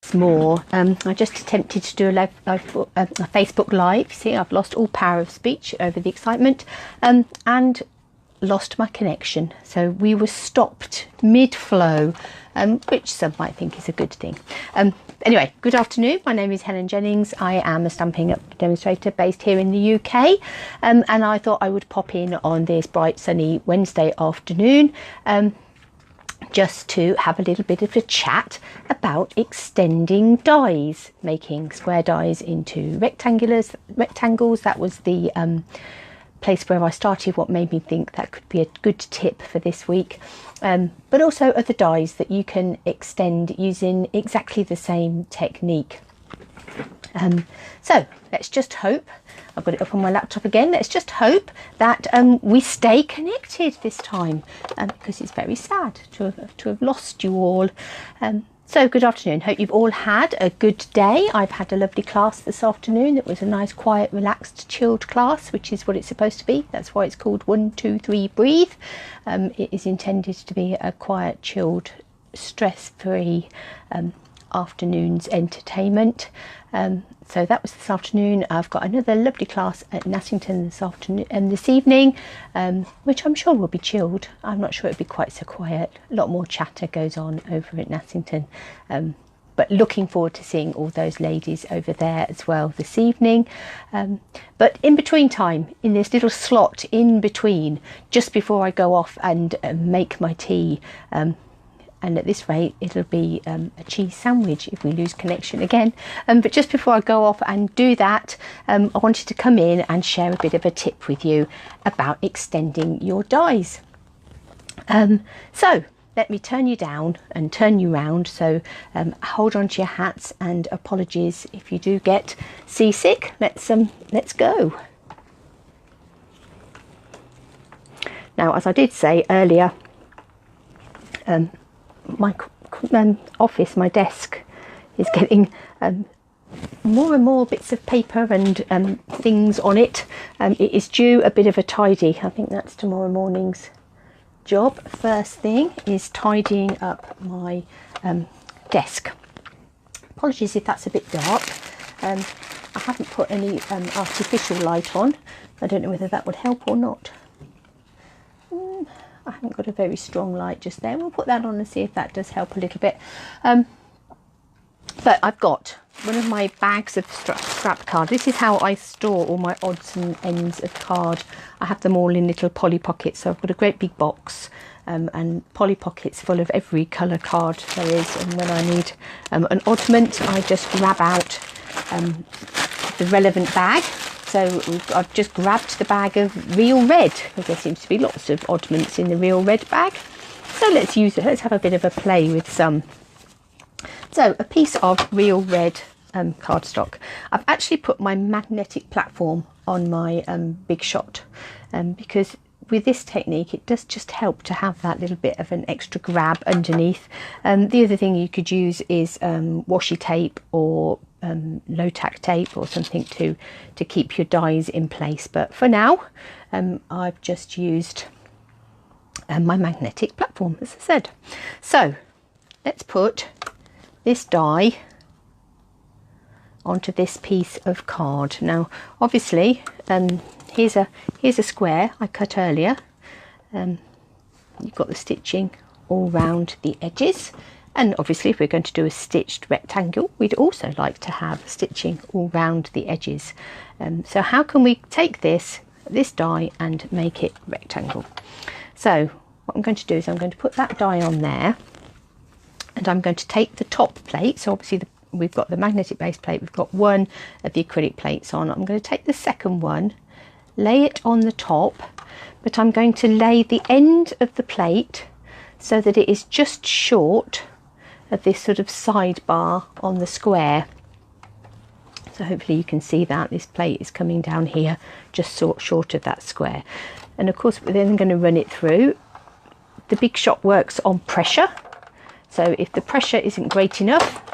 once more. I just attempted to do a Facebook Live. See, I've lost all power of speech over the excitement, and lost my connection. So we were stopped mid-flow, which some might think is a good thing. Anyway, good afternoon. My name is Helen Jennings. I am a Stampin' Up demonstrator based here in the UK, and I thought I would pop in on this bright sunny Wednesday afternoon just to have a little bit of a chat about extending dies, making square dies into rectangles. That was the place where I started, what made me think that could be a good tip for this week, but also other dies that you can extend using exactly the same technique. So let's just hope, I've got it up on my laptop again, let's just hope that we stay connected this time, because it's very sad to have lost you all. So good afternoon, hope you've all had a good day. I've had a lovely class this afternoon. It was a nice, quiet, relaxed, chilled class, which is what it's supposed to be. That's why it's called 1, 2, 3, breathe. It is intended to be a quiet, chilled, stress-free afternoon's entertainment. So that was this afternoon. I've got another lovely class at Nassington this afternoon and this evening, which I'm sure will be chilled. I'm not sure it'll be quite so quiet. A lot more chatter goes on over at Nassington, but looking forward to seeing all those ladies over there as well this evening. But in between time, in this little slot in between, just before I go off and make my tea, and at this rate it'll be a cheese sandwich if we lose connection again, but just before I go off and do that, I wanted to come in and share a bit of a tip with you about extending your dies. So let me turn you down and turn you round, so hold on to your hats, and apologies if you do get seasick. Let's go. Now, as I did say earlier, my office, my desk, is getting more and more bits of paper and things on it. It is due a bit of a tidy. I think that's tomorrow morning's job. First thing is tidying up my desk. Apologies if that's a bit dark. I haven't put any artificial light on. I don't know whether that would help or not. I haven't got a very strong light just there. We'll put that on and see if that does help a little bit. But I've got one of my bags of scrap card. This is how I store all my odds and ends of card. I have them all in little Polly Pockets. So I've got a great big box and Polly Pockets full of every colour card there is. And when I need an oddment, I just grab out the relevant bag. So I've just grabbed the bag of real red, because there seems to be lots of oddments in the real red bag. So let's use it. Let's have a bit of a play with some. So a piece of real red cardstock. I've actually put my magnetic platform on my Big Shot, because with this technique it does just help to have that little bit of an extra grab underneath. The other thing you could use is washi tape or low tack tape or something to keep your dies in place, but for now I've just used my magnetic platform, as I said. So let's put this die onto this piece of card. Now obviously here's a square I cut earlier. You've got the stitching all round the edges, and obviously if we're going to do a stitched rectangle, we'd also like to have stitching all round the edges. So how can we take this die and make it rectangle? So what I'm going to do is I'm going to put that die on there, and I'm going to take the top plate. So obviously we've got the magnetic base plate, we've got one of the acrylic plates on. I'm going to take the second one, lay it on the top, but I'm going to lay the end of the plate so that it is just short of this sort of sidebar on the square. So hopefully you can see that this plate is coming down here just short of that square. And of course we're then going to run it through. The Big Shot works on pressure, so if the pressure isn't great enough,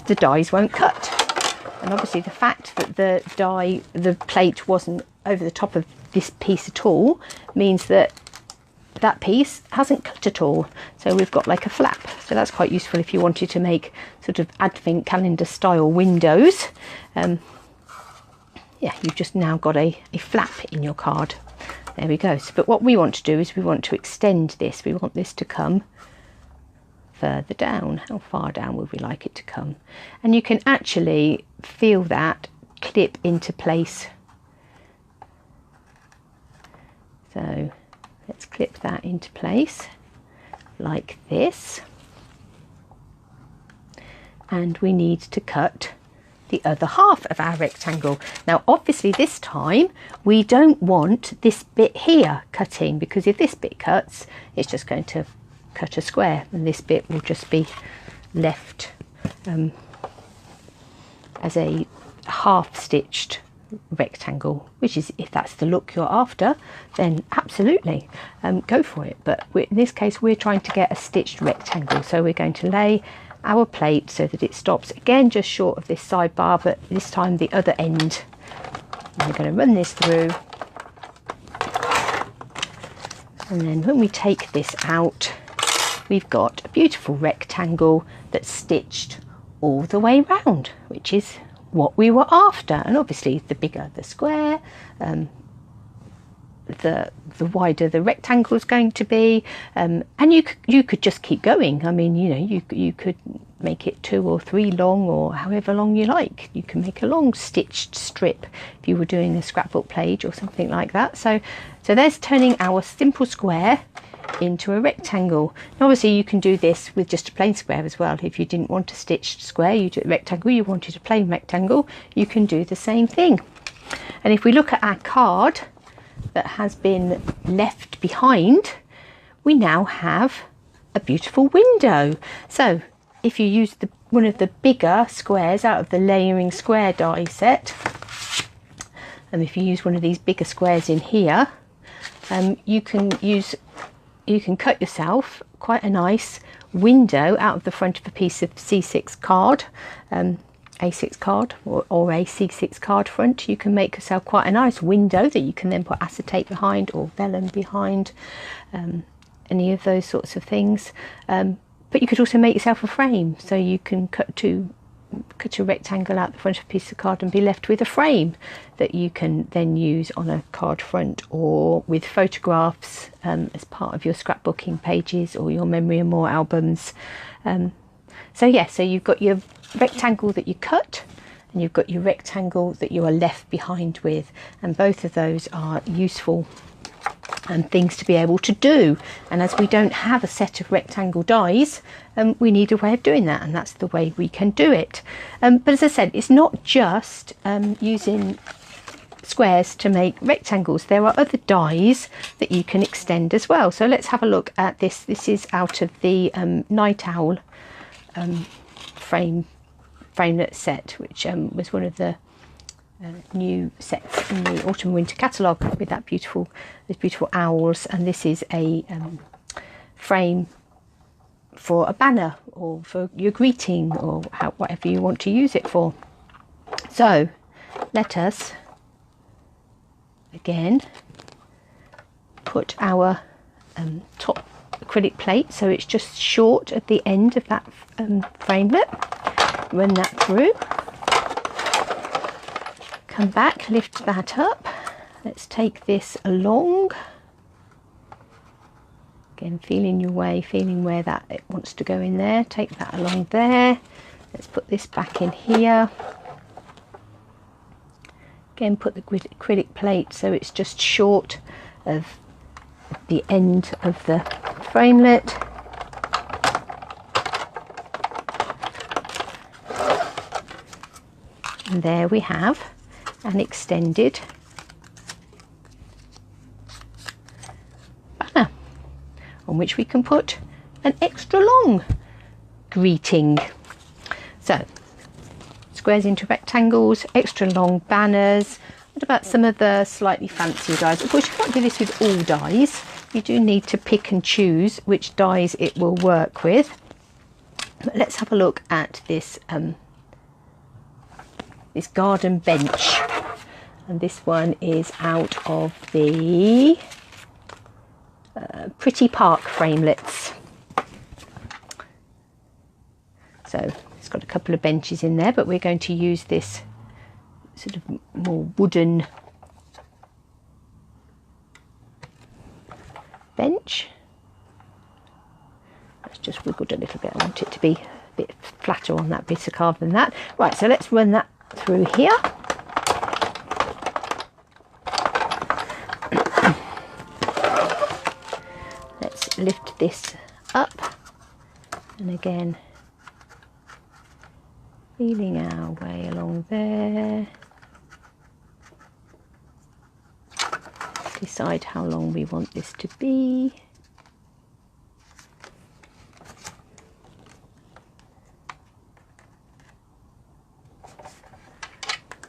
the dies won't cut. And obviously the fact that the plate wasn't over the top of this piece at all means that that piece hasn't cut at all, so we've got like a flap. So that's quite useful if you wanted to make sort of advent calendar style windows. Yeah, you've just now got a flap in your card. There we go. So, but what we want to do is we want to extend this. We want this to come further down. How far down would we like it to come? And you can actually feel that clip into place. So let's clip that into place like this. And we need to cut the other half of our rectangle. Now obviously this time we don't want this bit here cutting, because if this bit cuts, it's just going to cut a square, and this bit will just be left as a half stitched rectangle, which is, if that's the look you're after, then absolutely go for it. But in this case we're trying to get a stitched rectangle, so we're going to lay our plate so that it stops again just short of this sidebar, but this time the other end. And we're going to run this through, and then when we take this out, we've got a beautiful rectangle that's stitched all the way round, which is what we were after. And obviously the bigger the square, the wider the rectangle is going to be, and you could just keep going. I mean, you know, you could make it 2 or 3 long, or however long you like. You can make a long stitched strip if you were doing a scrapbook page or something like that. So there's turning our simple square into a rectangle. And obviously you can do this with just a plain square as well. If you didn't want a stitched square, you do a rectangle, you wanted a plain rectangle, you can do the same thing. And if we look at our card that has been left behind, we now have a beautiful window. So if you use one of the bigger squares out of the layering square die set, and if you use one of these bigger squares in here, you can cut yourself quite a nice window out of the front of a piece of C6 card, A6 card or a C6 card front. You can make yourself quite a nice window that you can then put acetate behind or vellum behind, any of those sorts of things. But you could also make yourself a frame, so you can cut a rectangle out the front of a piece of card and be left with a frame that you can then use on a card front, or with photographs as part of your scrapbooking pages or your memory and more albums. So you've got your rectangle that you cut, and you've got your rectangle that you are left behind with, and both of those are useful things to be able to do. And as we don't have a set of rectangle dies, we need a way of doing that, and that's the way we can do it. But as I said, it's not just using squares to make rectangles. There are other dies that you can extend as well. So let's have a look at this. This is out of the Night Owl framelit set, which was one of the new sets in the autumn winter catalogue, with those beautiful owls. And this is a frame for a banner or for your greeting, or whatever you want to use it for. So let us again put our top acrylic plate so it's just short at the end of that framelit. Run that through, come back, lift that up. Let's take this along. Again, feeling your way, feeling where that it wants to go in there. Take that along there. Let's put this back in here. Again, put the acrylic plate so it's just short of the end of the framelit. And there we have an extended banner on which we can put an extra long greeting. So squares into rectangles, extra long banners. What about some of the slightly fancier dies? Of course, you can't do this with all dies. You do need to pick and choose which dies it will work with. But let's have a look at this this garden bench, and this one is out of the pretty park framelits. So it's got a couple of benches in there, but we're going to use this sort of more wooden bench. That's just wiggled a little bit. I want it to be a bit flatter on that bit of carve than that. Right, so let's run that through here. Let's lift this up, and again feeling our way along there. Decide how long we want this to be.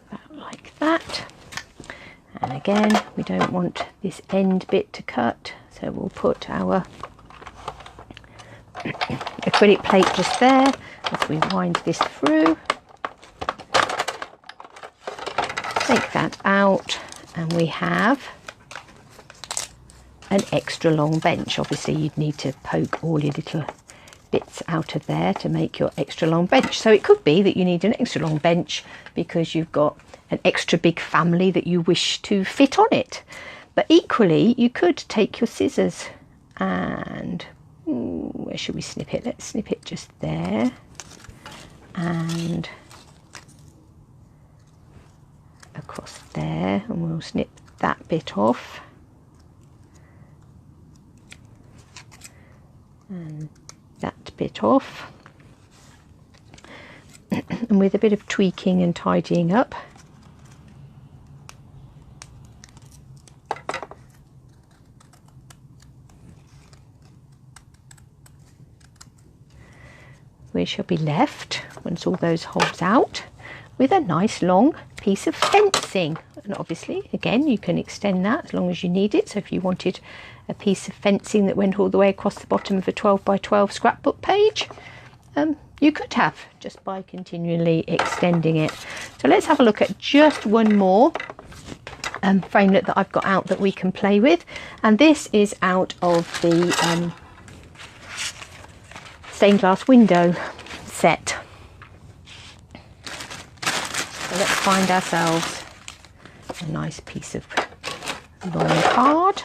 About like that. And again, we don't want this end bit to cut, so we'll put our acrylic plate just there as we wind this through. Take that out, and we have an extra long bench. Obviously you'd need to poke all your little bits out of there to make your extra long bench. So it could be that you need an extra long bench because you've got an extra big family that you wish to fit on it. But equally you could take your scissors and where should we snip it? Let's snip it just there, and across there, and we'll snip that bit off. And that bit off, and with a bit of tweaking and tidying up, we shall be left, once all those holes out, with a nice long piece of fencing. And obviously again you can extend that as long as you need it. So if you wanted a piece of fencing that went all the way across the bottom of a 12 by 12 scrapbook page, you could have, just by continually extending it. So let's have a look at just one more framelit that I've got out that we can play with, and this is out of the stained glass window set. So let's find ourselves a nice piece of long card,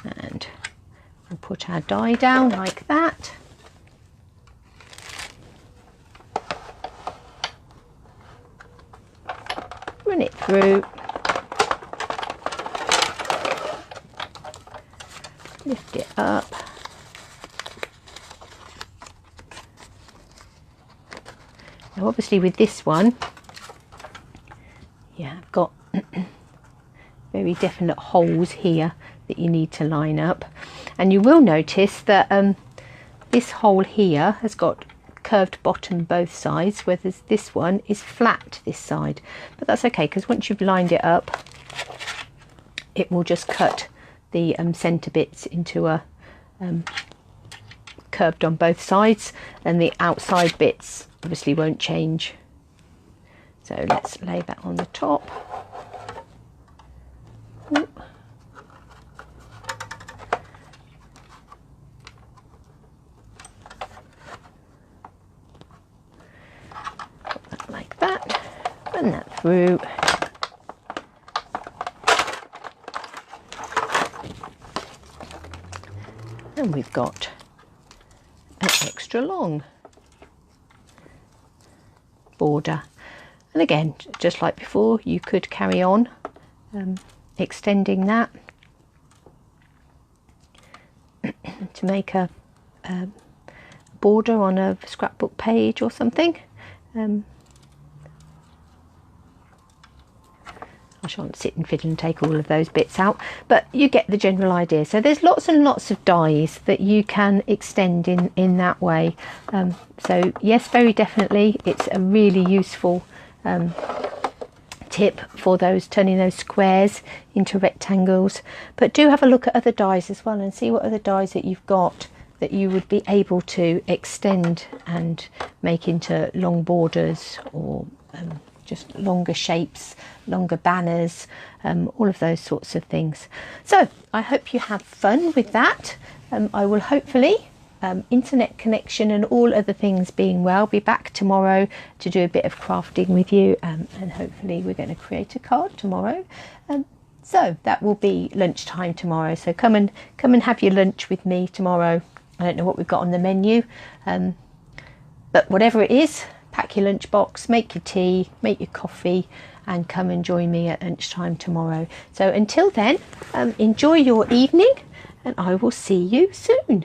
and we'll put our die down like that. Run it through, lift it up, now obviously with this one, yeah, I've got very definite holes here that you need to line up, and you will notice that this hole here has got curved bottom both sides, whereas this one is flat this side, but that's okay because once you've lined it up it will just cut the centre bits into a curved on both sides, and the outside bits obviously won't change. So let's lay that on the top. Ooh. Put that like that, run that through. And we've got an extra long border. And again, just like before, you could carry on extending that to make a border on a scrapbook page or something. I shan't sit and fiddle and take all of those bits out, but you get the general idea. So there's lots and lots of dies that you can extend in that way. So yes, very definitely it's a really useful tip for those turning those squares into rectangles. But do have a look at other dies as well and see what other dies that you've got that you would be able to extend and make into long borders or just longer shapes, longer banners, all of those sorts of things. So I hope you have fun with that. I will hopefully, internet connection and all other things being well, be back tomorrow to do a bit of crafting with you, and hopefully we're going to create a card tomorrow. So that will be lunchtime tomorrow, so come and have your lunch with me tomorrow. I don't know what we've got on the menu, but whatever it is, pack your lunchbox, make your tea, make your coffee, and come and join me at lunchtime tomorrow. So until then, enjoy your evening, and I will see you soon.